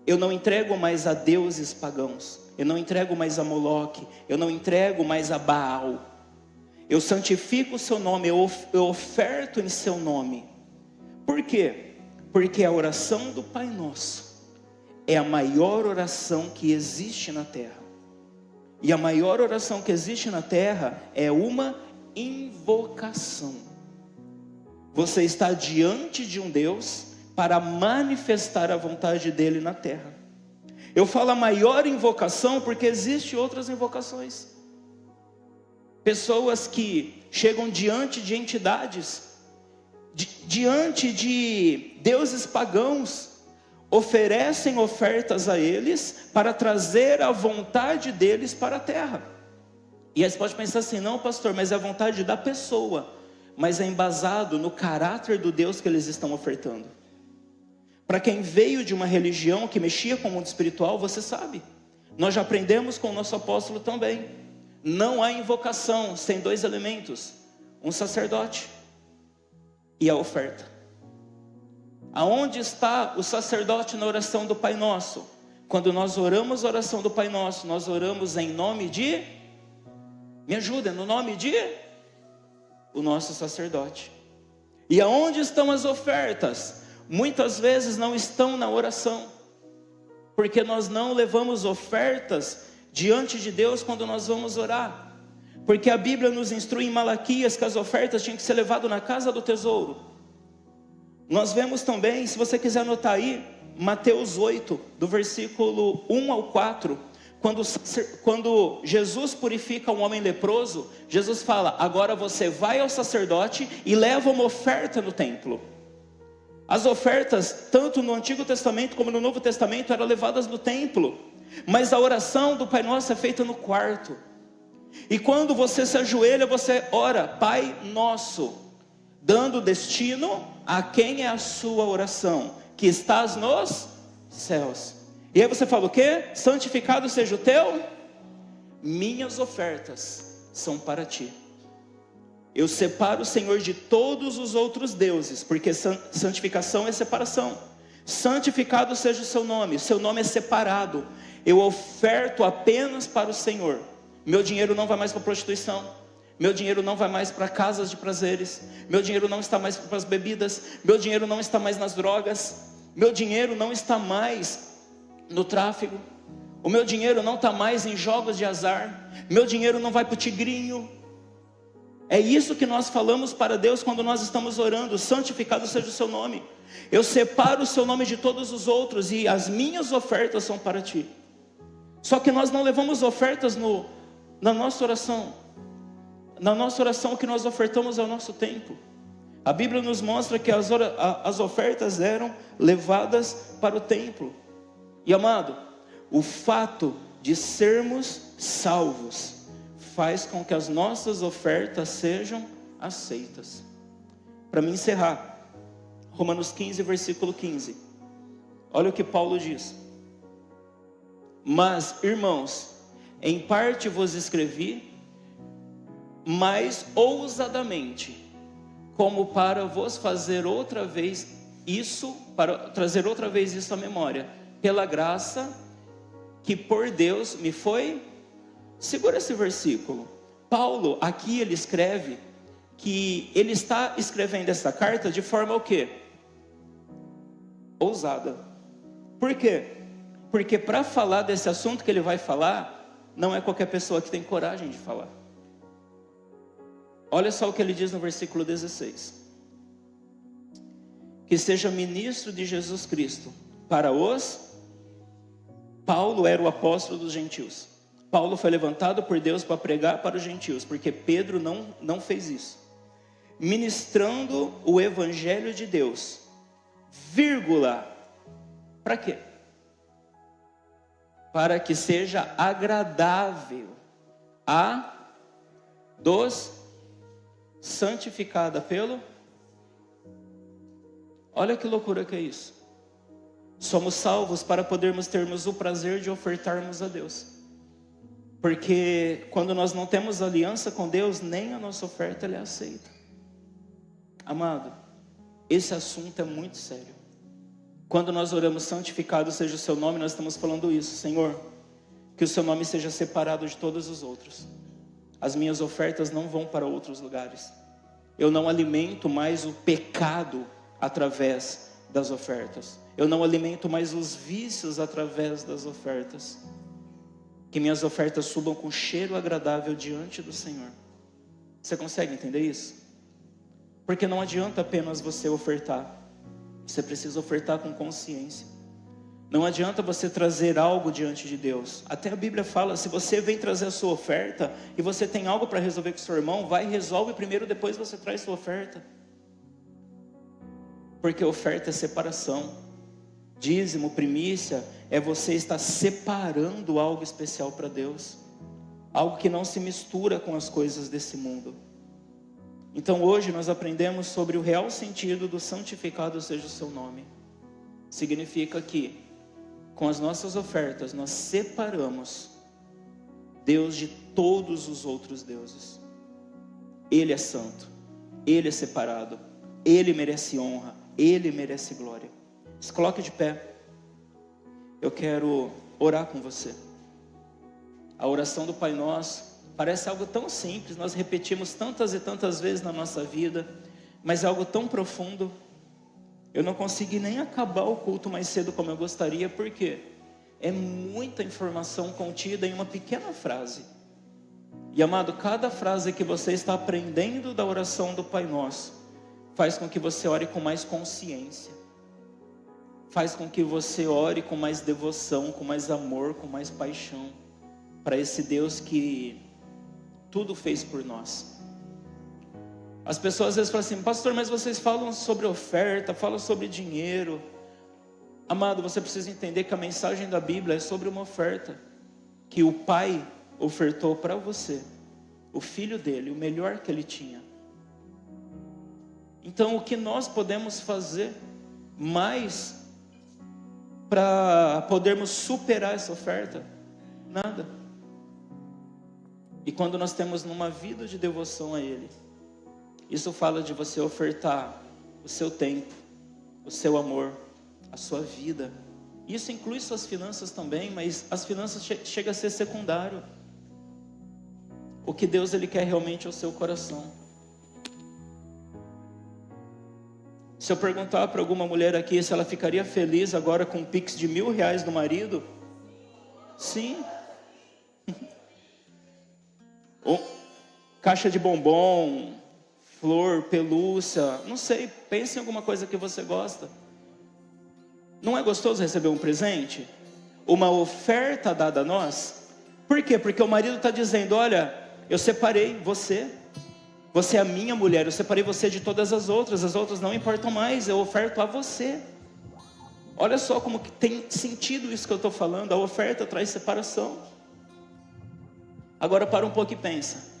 Eu não entrego mais a deuses pagãos, eu não entrego mais a Moloque, eu não entrego mais a Baal. Eu santifico o seu nome, eu oferto em seu nome. Por quê? Porque a oração do Pai Nosso é a maior oração que existe na terra. E a maior oração que existe na terra é uma invocação. Você está diante de um Deus para manifestar a vontade dele na terra. Eu falo a maior invocação porque existem outras invocações. Pessoas que chegam diante de entidades, diante de deuses pagãos, oferecem ofertas a eles para trazer a vontade deles para a terra. E aí você pode pensar assim: não, pastor, mas é a vontade da pessoa, mas é embasado no caráter do Deus que eles estão ofertando. Para quem veio de uma religião que mexia com o mundo espiritual, você sabe, nós já aprendemos com o nosso apóstolo também, não há invocação sem 2 elementos: um sacerdote e a oferta. Aonde está o sacerdote na oração do Pai Nosso? Quando nós oramos a oração do Pai Nosso, nós oramos em nome de, me ajuda, no nome de o nosso sacerdote. E aonde estão as ofertas? Muitas vezes não estão na oração, porque nós não levamos ofertas diante de Deus quando nós vamos orar. Porque a Bíblia nos instrui em Malaquias que as ofertas tinham que ser levadas na casa do tesouro. Nós vemos também, se você quiser anotar aí, Mateus 8, do versículo 1 ao 4, quando Jesus purifica um homem leproso, Jesus fala: agora você vai ao sacerdote e leva uma oferta no templo. As ofertas, tanto no Antigo Testamento como no Novo Testamento, eram levadas no templo, mas a oração do Pai Nosso é feita no quarto. E quando você se ajoelha, você ora: Pai Nosso, dando destino a quem é a sua oração, que estás nos céus. E aí você fala o quê? Santificado seja o teu. Minhas ofertas são para ti. Eu separo o Senhor de todos os outros deuses, porque santificação é separação. Santificado seja o seu nome é separado. Eu oferto apenas para o Senhor. Meu dinheiro não vai mais para a prostituição, meu dinheiro não vai mais para casas de prazeres, meu dinheiro não está mais para as bebidas, meu dinheiro não está mais nas drogas, meu dinheiro não está mais no tráfico, o meu dinheiro não está mais em jogos de azar, meu dinheiro não vai para o tigrinho. É isso que nós falamos para Deus quando nós estamos orando: santificado seja o seu nome. Eu separo o seu nome de todos os outros e as minhas ofertas são para ti. Só que nós não levamos ofertas na nossa oração. Na nossa oração o que nós ofertamos é o nosso tempo. A Bíblia nos mostra que as ofertas eram levadas para o templo. E amado, o fato de sermos salvos faz com que as nossas ofertas sejam aceitas. Para me encerrar, Romanos 15, versículo 15. Olha o que Paulo diz. Mas, irmãos, em parte vos escrevi, mais ousadamente, como para vos fazer outra vez isso, para trazer outra vez isso à memória, pela graça que por Deus me foi. Segura esse versículo. Paulo, aqui ele escreve que ele está escrevendo essa carta de forma o quê? Ousada. Por quê? Porque para falar desse assunto que ele vai falar, não é qualquer pessoa que tem coragem de falar. Olha só o que ele diz no versículo 16. Que seja ministro de Jesus Cristo para os... Paulo era o apóstolo dos gentios. Paulo foi levantado por Deus para pregar para os gentios, porque Pedro não fez isso. Ministrando o evangelho de Deus, vírgula, para quê? Para que seja agradável a dos santificada pelo... Olha que loucura que é isso. Somos salvos para podermos termos o prazer de ofertarmos a Deus. Porque quando nós não temos aliança com Deus, nem a nossa oferta Ele aceita. Amado, esse assunto é muito sério. Quando nós oramos santificado seja o seu nome, nós estamos falando isso. Senhor, que o seu nome seja separado de todos os outros. As minhas ofertas não vão para outros lugares. Eu não alimento mais o pecado através das ofertas. Eu não alimento mais os vícios através das ofertas. Que minhas ofertas subam com cheiro agradável diante do Senhor. Você consegue entender isso? Porque não adianta apenas você ofertar. Você precisa ofertar com consciência. Não adianta você trazer algo diante de Deus. Até a Bíblia fala, se você vem trazer a sua oferta e você tem algo para resolver com o seu irmão, vai e resolve primeiro, depois você traz sua oferta. Porque oferta é separação. Dízimo, primícia, é você estar separando algo especial para Deus. Algo que não se mistura com as coisas desse mundo. Então hoje nós aprendemos sobre o real sentido do santificado seja o seu nome. Significa que com as nossas ofertas nós separamos Deus de todos os outros deuses. Ele é santo, Ele é separado, Ele merece honra, Ele merece glória. Se coloque de pé. Eu quero orar com você. A oração do Pai Nosso parece algo tão simples, nós repetimos tantas e tantas vezes na nossa vida, mas é algo tão profundo. Eu não consegui nem acabar o culto mais cedo como eu gostaria, porque é muita informação contida em uma pequena frase. E amado, cada frase que você está aprendendo da oração do Pai Nosso, faz com que você ore com mais consciência. Faz com que você ore com mais devoção, com mais amor, com mais paixão, para esse Deus que tudo fez por nós. As pessoas às vezes falam assim, pastor, mas vocês falam sobre oferta, falam sobre dinheiro. Amado, você precisa entender que a mensagem da Bíblia é sobre uma oferta, que o Pai ofertou para você, o Filho dele, o melhor que ele tinha. Então o que nós podemos fazer mais para podermos superar essa oferta? Nada. E quando nós temos uma vida de devoção a Ele, isso fala de você ofertar o seu tempo, o seu amor, a sua vida. Isso inclui suas finanças também, mas as finanças chega a ser secundário. O que Deus Ele quer realmente é o seu coração. Se eu perguntar para alguma mulher aqui se ela ficaria feliz agora com um pix de R$1.000 do marido, sim. Caixa de bombom, flor, pelúcia, não sei, pense em alguma coisa que você gosta. Não é gostoso receber um presente? Uma oferta dada a nós? Por quê? Porque o marido está dizendo, olha, eu separei você. Você é a minha mulher, eu separei você de todas as outras não importam mais, eu oferto a você. Olha só como que tem sentido isso que eu estou falando, a oferta traz separação. Agora para um pouco e pensa.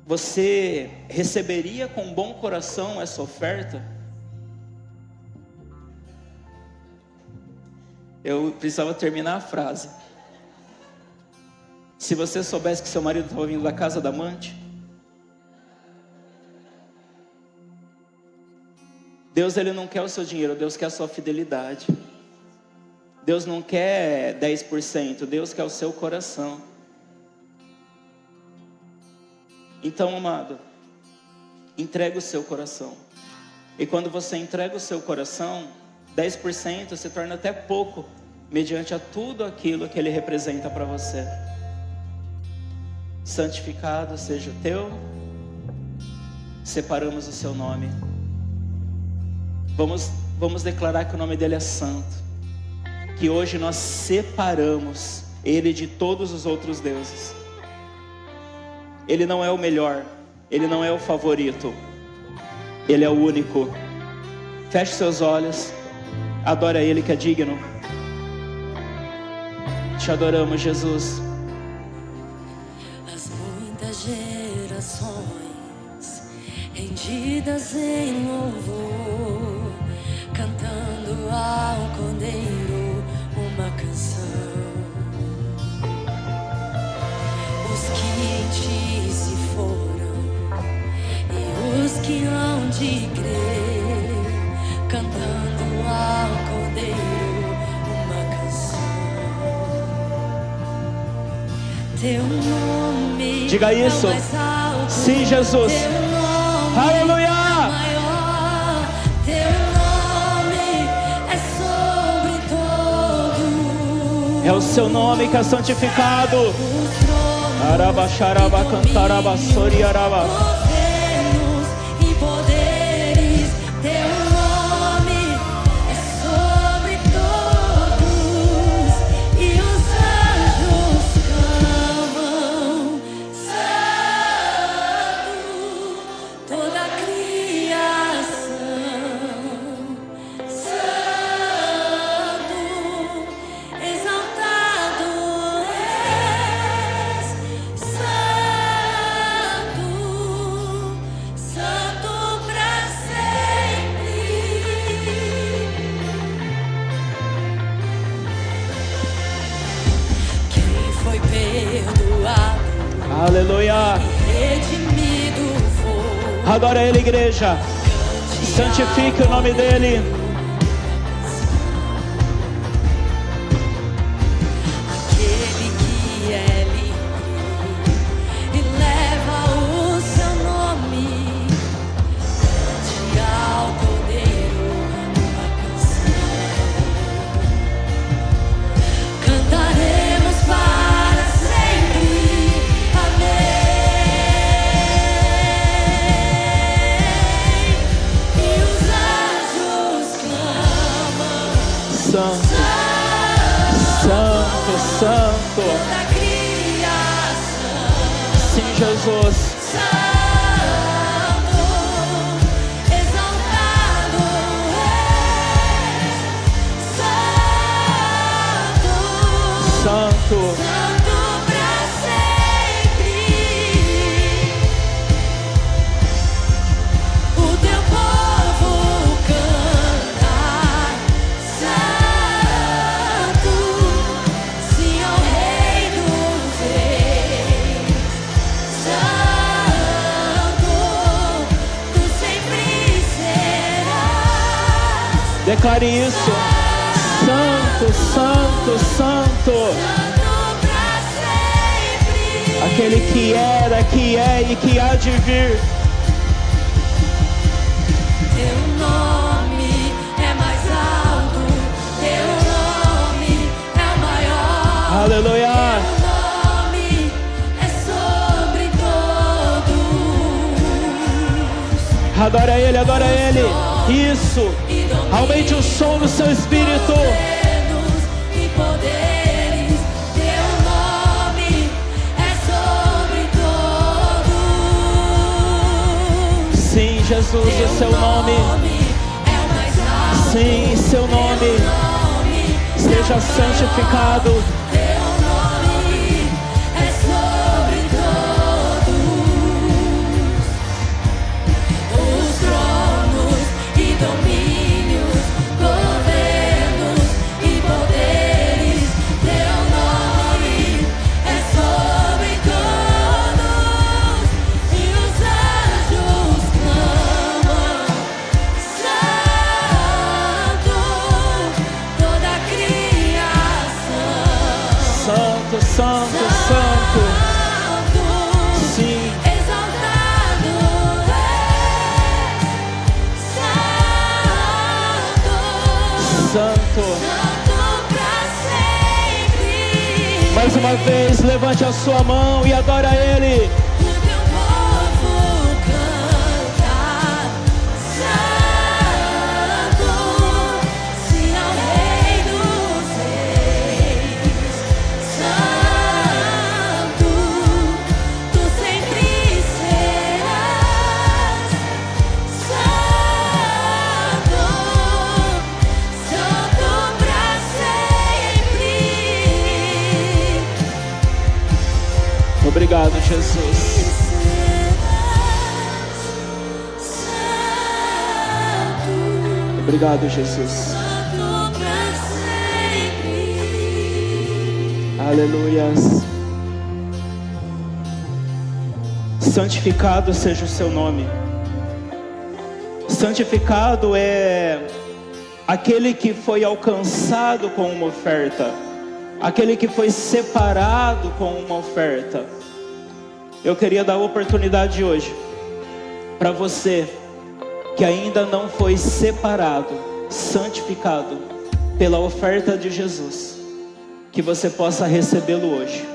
Você receberia com bom coração essa oferta? Eu precisava terminar a frase. Se você soubesse que seu marido estava vindo da casa da amante, Deus, Ele não quer o seu dinheiro, Deus quer a sua fidelidade. Deus não quer 10%, Deus quer o seu coração. Então, amado, entrega o seu coração. E quando você entrega o seu coração, 10% se torna até pouco, mediante a tudo aquilo que Ele representa para você. Santificado seja o teu, separamos o seu nome. Vamos declarar que o nome dele é santo, que hoje nós separamos ele de todos os outros deuses. Ele não é o melhor, ele não é o favorito, ele é o único. Feche seus olhos, adora ele que é digno. Te adoramos, Jesus. Gerações rendidas em louvor, cantando ao Cordeiro uma canção. Os que em ti se foram e os que hão de crer, cantando ao Cordeiro uma canção. Teu nome, diga isso. Sim, Jesus. Aleluia. Teu nome é sobre todo. É o seu nome que é santificado. Araba, xaraba, cantaraba, soriaraba. Governos e poderes, teu nome é sobre todos. E os anjos clamam, santo, toda a criação, santo, exaltado és, santo, santo pra sempre. Quem foi perdoado, Aleluia. redimido foi. Adora ele, igreja. Santifique o nome dele. Aquele que é livre e leva o seu nome, cante ao Cordeiro uma canção. Cantaremos para sempre, amém. E os anjos clamam, Santo, santo, santo. toda a criação, Sim, Jesus. santo, exaltado és, santo, Santo. santo pra sempre. O teu povo canta, santo, sim ao Rei dos Reis, santo, tu sempre serás, Declare isso. Santo, santo, santo. santo pra sempre. Aquele que era, que é e que há de vir. Teu nome é mais alto, teu nome é o maior. Aleluia. Teu nome é sobre todos. Adora Ele, adora Ele. Isso. Aumente o som do seu espírito. E poderes, teu nome é sobre todos. Sim, Jesus, o seu nome. É o mais alto. Sim, seu nome seja santificado. Teu nome é sobre todos. Os tronos e domínios, governos e poderes, teu nome é sobre todos. E os anjos clamam, Santo, toda a criação. Santo, santo, santo. Sim. Exaltado és, Santo, Santo. Santo pra sempre. Mais uma vez, levante a sua mão e adora Ele. O teu povo canta, Santo, se ao Rei dos Reis. Santo, tu sempre serás. Santo, Santo pra sempre. Obrigado, Jesus. Obrigado, Jesus. Aleluias. Santificado seja o seu nome. Santificado é aquele que foi alcançado com uma oferta, aquele que foi separado com uma oferta. Eu queria dar a oportunidade hoje para você que ainda não foi separado, santificado pela oferta de Jesus, que você possa recebê-lo hoje.